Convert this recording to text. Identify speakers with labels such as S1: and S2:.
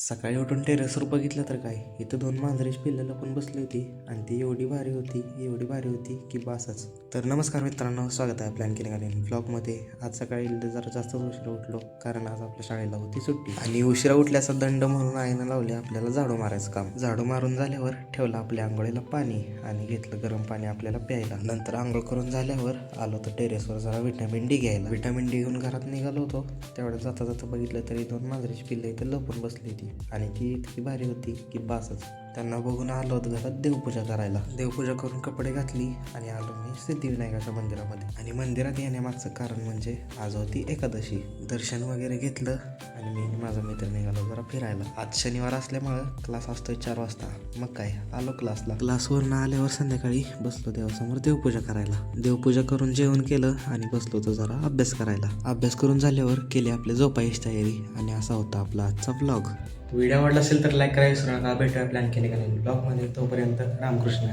S1: सकाळी उठून टेरेसवर बघितलं तर काय, इथं 2 मांजरीची पिल्लं लपून बसली होती आणि ती एवढी भारी होती की बासच. तर नमस्कार मित्रांनो, स्वागत आहे प्लॅन केले आणि ब्लॉगमध्ये. आज सकाळी जरा जास्तच उशिरा उठलो कारण आज आपल्या शाळेला होती सुट्टी आणि उशिरा उठल्याचा दंड म्हणून आईनं लावले आपल्याला झाडू मारायचं काम. झाडू मारून झाल्यावर ठेवलं आपल्या आंघोळीला पाणी आणि घेतलं गरम पाणी आपल्याला प्यायला. नंतर आंघोळ करून झाल्यावर आलो तर टेरेसवर जरा विटॅमिन डी घ्यायला. विटॅमिन डी घेऊन घरात निघालो होतो. तेवढ्या जाता जाता बघितलं तरी 2 मांजरीची पिल्लं इथं लपून बसली होती आणि ती इतकी भारी होती की बासच. त्यांना बघून आलो होतो घरात देवपूजा करायला. देवपूजा करून कपडे घातली आणि आलो मी सिद्धिविनायकाच्या मंदिरामध्ये. आणि मंदिरात येण्यामागचं कारण म्हणजे आज होती एकादशी. दर्शन वगैरे घेतलं आणि मी आणि माझा मित्र निघालो जरा फिरायला. आज शनिवार असल्यामुळं क्लास असतोय 4 वाजता. मग काय आलो क्लासला. क्लासवरून आल्यावर संध्याकाळी बसलो देवासमोर देवपूजा करायला. देवपूजा करून जेवण केलं आणि बसलो होतो जरा अभ्यास करायला. अभ्यास करून झाल्यावर केली आपल्या झोपायची तयारी आणि असा होता आपला आजचा व्लॉग. व्हिडिओ आवडला असेल तर लाईक करायला विसरू नका. भेटूया प्लॅन केले का नाही ब्लॉगमध्ये. तोपर्यंत रामकृष्ण.